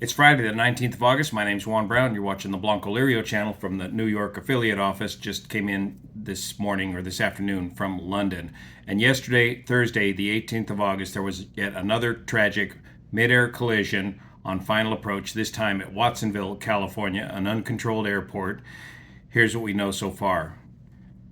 It's Friday, the 19th of August. My name's Juan Brown. You're watching the Blanco Lirio channel from the New York affiliate office. Just came in this morning or this afternoon from London. And yesterday, Thursday, the 18th of August, there was yet another tragic mid-air collision on final approach, this time at Watsonville, California, an uncontrolled airport. Here's what we know so far.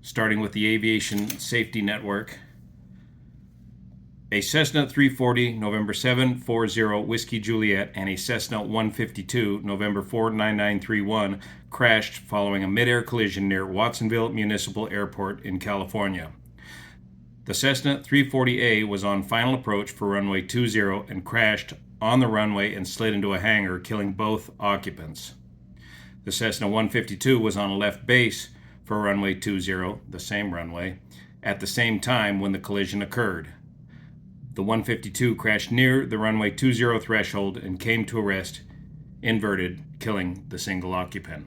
Starting with the Aviation Safety Network. A Cessna 340, November 740 Whiskey Juliet, and a Cessna 152, November 49931, crashed following a mid-air collision near Watsonville Municipal Airport in California. The Cessna 340A was on final approach for runway 20 and crashed on the runway and slid into a hangar, killing both occupants. The Cessna 152 was on a left base for runway 20, the same runway, at the same time when the collision occurred. The 152 crashed near the runway 20 threshold and came to a rest, inverted, killing the single occupant.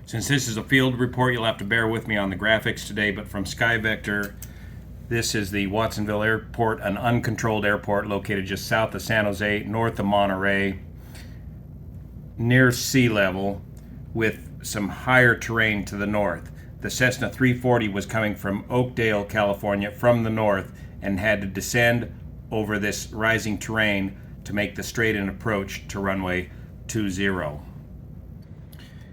Since this is a field report, you'll have to bear with me on the graphics today, but from SkyVector, this is the Watsonville Airport, an uncontrolled airport located just south of San Jose, north of Monterey, near sea level, with some higher terrain to the north. The Cessna 340 was coming from Oakdale, California, from the north, and had to descend over this rising terrain to make the straight-in approach to runway 20.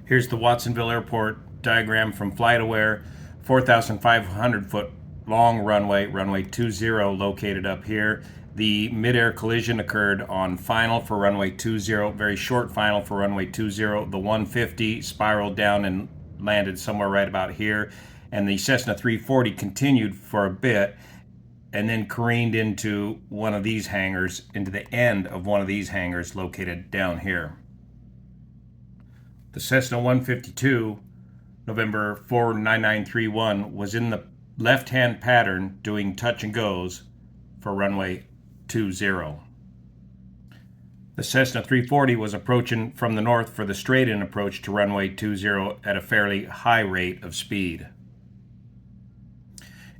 Here's the Watsonville Airport diagram from FlightAware. 4,500 foot long runway, runway 20 located up here. The mid-air collision occurred on final for runway 20, very short final for runway 20. The 150 spiraled down and landed somewhere right about here, and the Cessna 340 continued for a bit and then careened into one of these hangars, into the end of one of these hangars located down here. The Cessna 152, November 49931, was in the left-hand pattern doing touch and goes for runway 20. The Cessna 340 was approaching from the north for the straight-in approach to runway 20 at a fairly high rate of speed.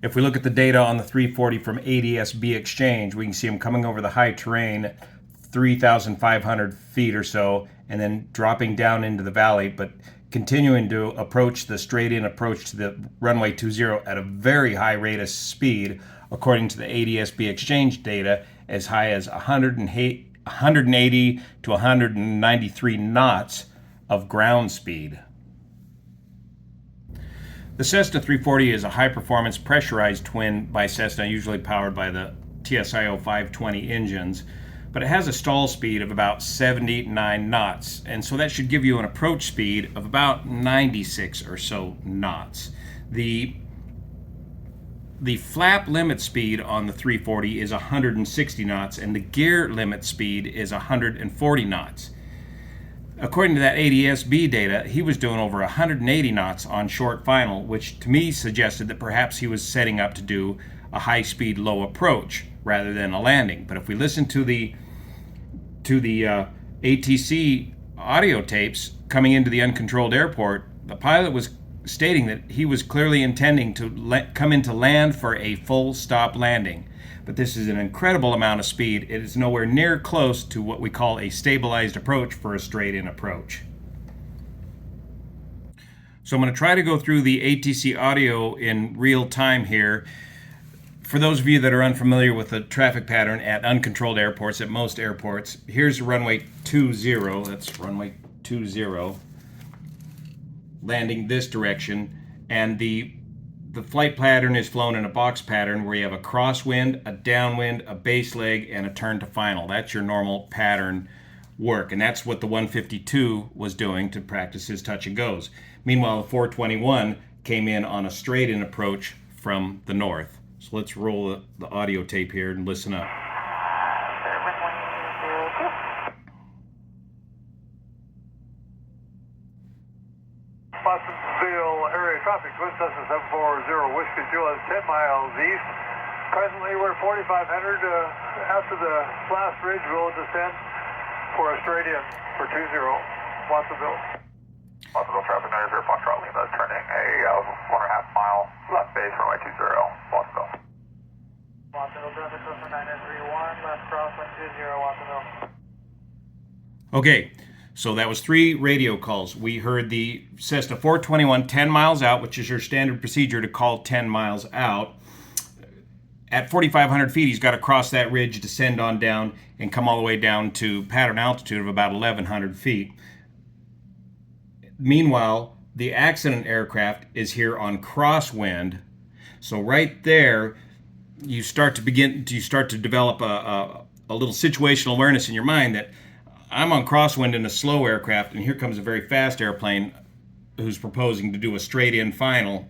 If we look at the data on the 340 from ADS-B Exchange, we can see them coming over the high terrain, 3,500 feet or so, and then dropping down into the valley, but continuing to approach the straight-in approach to the runway 20 at a very high rate of speed, according to the ADS-B Exchange data, as high as 180 to 193 knots of ground speed. The Cessna 340 is a high-performance pressurized twin by Cessna, usually powered by the TSIO 520 engines, but it has a stall speed of about 79 knots, and so that should give you an approach speed of about 96 or so knots. The flap limit speed on the 340 is 160 knots, and the gear limit speed is 140 knots. According to that ADS-B data, he was doing over 180 knots on short final, which to me suggested that perhaps he was setting up to do a high-speed low approach rather than a landing. But if we listen to the ATC audio tapes coming into the uncontrolled airport, the pilot was stating that he was clearly intending to come in to land for a full stop landing. But this is an incredible amount of speed. It is nowhere near close to what we call a stabilized approach for a straight-in approach. So I'm going to try to go through the ATC audio in real time here. For those of you that are unfamiliar with the traffic pattern at uncontrolled airports, at most airports, here's runway 20, that's runway 20, landing this direction, and the flight pattern is flown in a box pattern where you have a crosswind, a downwind, a base leg, and a turn to final. That's your normal pattern work, and that's what the 152 was doing to practice his touch and goes. Meanwhile, the 421 came in on a straight-in approach from the north. So let's roll the audio tape here and listen up. Watsonville area traffic, Twin Cessna 740 Whiskey Juliet, 10 miles east. Presently we're 4,500. After the last ridge, we'll descend for a straight in for 20, Watsonville. Watsonville traffic, 94 Foxtrot Lima, turning a 1.5 mile left base runway 20, Watsonville. Watsonville. Watsonville traffic, Cessna 931, left crosswind 20 Watsonville. Okay, so that was 3 radio calls. We heard the Cessna 421 10 miles out, which is your standard procedure to call 10 miles out. At 4,500 feet, he's got to cross that ridge, descend on down, and come all the way down to pattern altitude of about 1,100 feet. Meanwhile, the accident aircraft is here on crosswind. So right there, you start to develop a little situational awareness in your mind that I'm on crosswind in a slow aircraft, and here comes a very fast airplane who's proposing to do a straight-in final.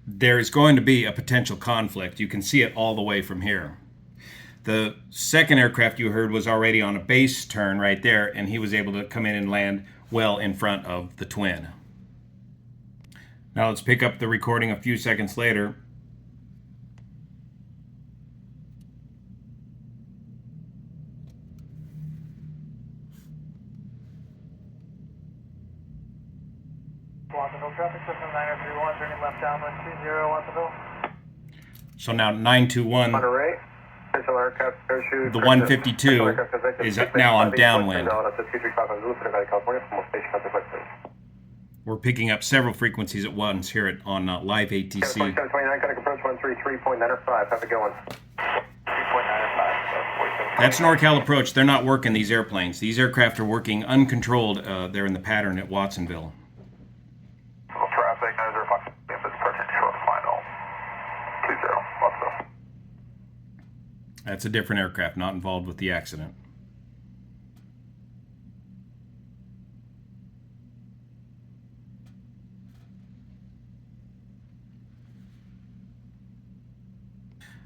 There is going to be a potential conflict. You can see it all the way from here. The second aircraft you heard was already on a base turn right there, and he was able to come in and land well in front of the twin. Now let's pick up the recording a few seconds later. Watsonville traffic, Cessna 931, turning left downwind 20 Watsonville. So now 921, Monterey. the 152 is now on downwind. We're picking up several frequencies at once here on live ATC. 29, kind of approach 133.95. Have a good one. 3.95. That's NorCal approach. They're not working these airplanes. These aircraft are working uncontrolled. They're in the pattern at Watsonville. Traffic, 90 Fox, if it's approaching short final. 20 Watsonville. That's a different aircraft, not involved with the accident.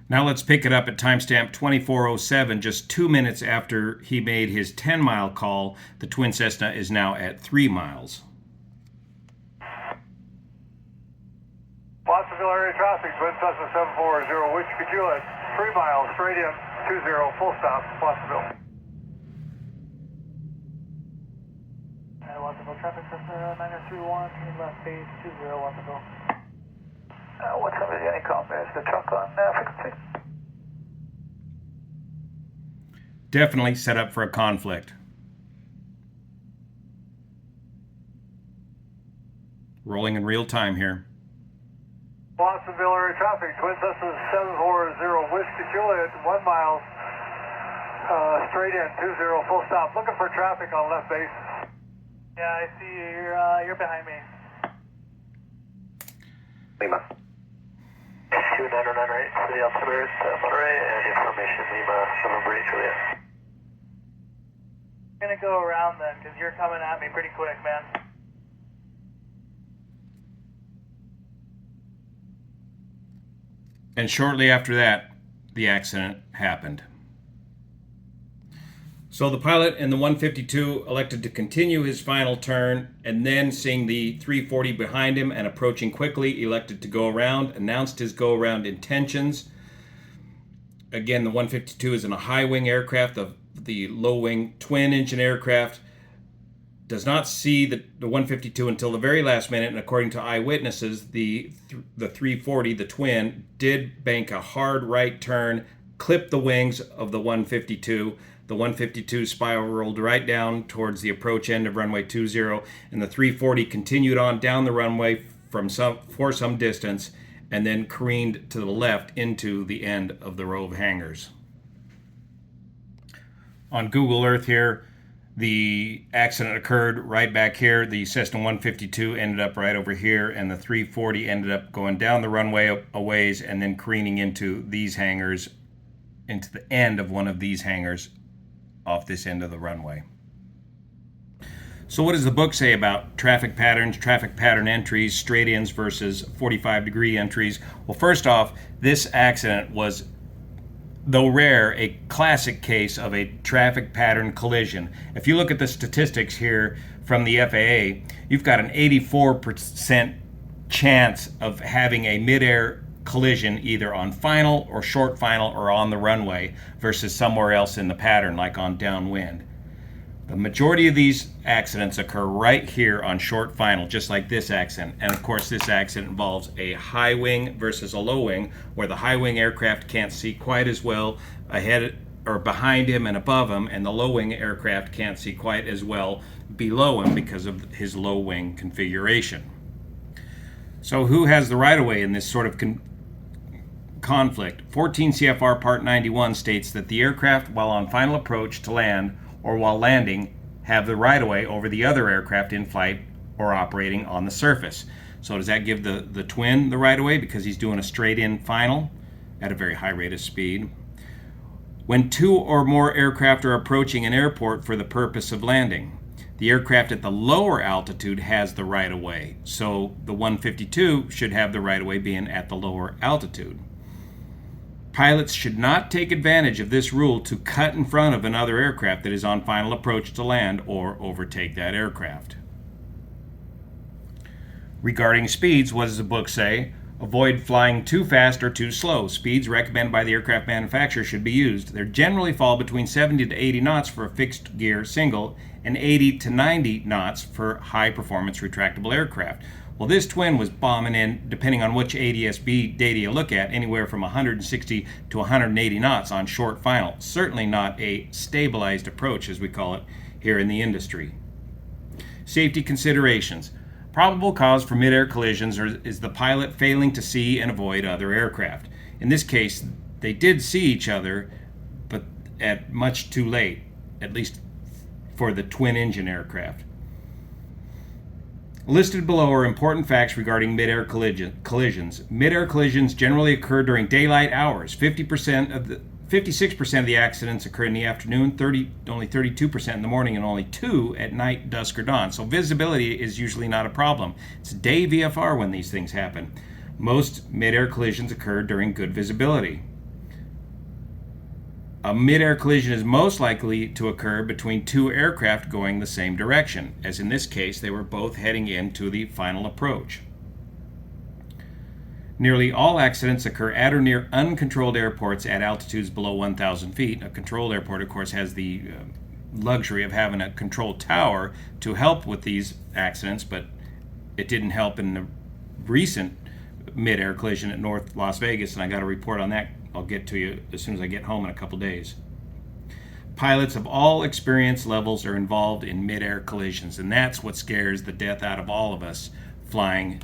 Now let's pick it up at timestamp 2407, just 2 minutes after he made his 10-mile call. The twin Cessna is now at 3 miles. Watsonville area traffic, twin Cessna 740, Wichita Juliet, 3 miles, straight in, 20, full stop, Watsonville. Watsonville traffic, Cessna 931, turning left base, 20, Watsonville. What's up, any call, there's the truck on frequency. Definitely set up for a conflict. Rolling in real time here. Watsonville area traffic, twin Cessna 740, Whiskey Juliet, 1 mile, straight in, 20, full stop. Looking for traffic on left base. Yeah, I see you. You're behind me. Lima. 2998, City Altimeter, Monterey, and information Lima, November 8, Juliet. I'm gonna go around then, because you're coming at me pretty quick, man. And shortly after that, the accident happened. So the pilot in the 152 elected to continue his final turn, and then seeing the 340 behind him and approaching quickly, elected to go around, announced his go-around intentions. Again, the 152 is in a high-wing aircraft. The low-wing twin-engine aircraft does not see the 152 until the very last minute, and according to eyewitnesses, the 340, the twin, did bank a hard right turn, clipped the wings of the 152. The 152 spiraled right down towards the approach end of runway 20, and the 340 continued on down the runway for some distance, and then careened to the left into the end of the row of hangars. On Google Earth here, the accident occurred right back here. The Cessna 152 ended up right over here, and the 340 ended up going down the runway a ways and then careening into these hangars, into the end of one of these hangars off this end of the runway. So what does the book say about traffic patterns, traffic pattern entries, straight-ins versus 45-degree entries? Well, first off, this accident was, though rare, a classic case of a traffic pattern collision. If you look at the statistics here from the FAA, you've got an 84% chance of having a mid-air collision either on final or short final or on the runway versus somewhere else in the pattern, like on downwind. The majority of these accidents occur right here on short final, just like this accident. And of course, this accident involves a high wing versus a low wing, where the high wing aircraft can't see quite as well ahead or behind him and above him, and the low wing aircraft can't see quite as well below him because of his low wing configuration. So who has the right of way in this sort of conflict? 14 CFR Part 91 states that the aircraft, while on final approach to land or while landing, have the right of way over the other aircraft in flight or operating on the surface. So does that give the twin the right of way because he's doing a straight in final at a very high rate of speed? When two or more aircraft are approaching an airport for the purpose of landing, the aircraft at the lower altitude has the right of way. So the 152 should have the right of way being at the lower altitude. Pilots should not take advantage of this rule to cut in front of another aircraft that is on final approach to land or overtake that aircraft. Regarding speeds, what does the book say? Avoid flying too fast or too slow. Speeds recommended by the aircraft manufacturer should be used. They generally fall between 70 to 80 knots for a fixed gear single and 80 to 90 knots for high performance retractable aircraft. Well, this twin was bombing in, depending on which ADS-B data you look at, anywhere from 160 to 180 knots on short final. Certainly not a stabilized approach, as we call it here in the industry. Safety considerations. Probable cause for mid-air collisions is the pilot failing to see and avoid other aircraft. In this case, they did see each other, but at much too late, at least for the twin-engine aircraft. Listed below are important facts regarding mid-air collisions. Mid-air collisions generally occur during daylight hours. 56% of the accidents occur in the afternoon, only 32% in the morning, and only 2% at night, dusk, or dawn. So visibility is usually not a problem. It's day VFR when these things happen. Most mid-air collisions occur during good visibility. A mid-air collision is most likely to occur between two aircraft going the same direction, as in this case they were both heading into the final approach. Nearly all accidents occur at or near uncontrolled airports at altitudes below 1,000 feet. A controlled airport, of course, has the luxury of having a control tower to help with these accidents, but it didn't help in the recent mid-air collision at North Las Vegas, and I got a report on that I'll get to you as soon as I get home in a couple days. Pilots of all experience levels are involved in mid-air collisions, and that's what scares the death out of all of us flying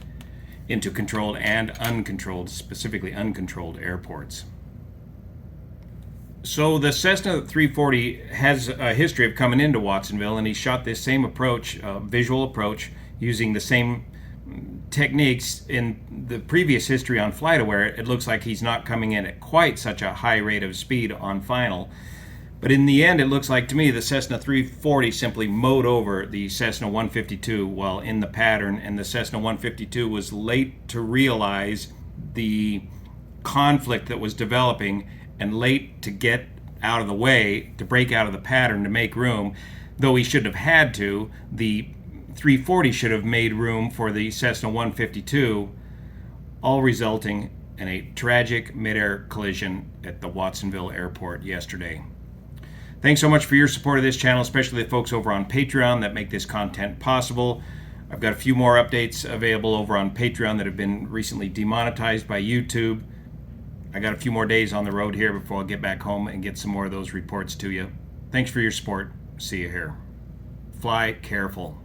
into controlled and uncontrolled, specifically uncontrolled airports. So the Cessna 340 has a history of coming into Watsonville, and he shot this same approach, visual approach, using the same techniques in the previous history on FlightAware. It looks like he's not coming in at quite such a high rate of speed on final. But in the end, it looks like to me the Cessna 340 simply mowed over the Cessna 152 while in the pattern, and the Cessna 152 was late to realize the conflict that was developing and late to get out of the way, to break out of the pattern, to make room. Though he shouldn't have had to, the 340 should have made room for the Cessna 152, all resulting in a tragic mid-air collision at the Watsonville airport yesterday. Thanks so much for your support of this channel, especially the folks over on Patreon that make this content possible. I've got a few more updates available over on Patreon that have been recently demonetized by YouTube. I got a few more days on the road here before I'll get back home and get some more of those reports to you. Thanks for your support. See you here. Fly careful.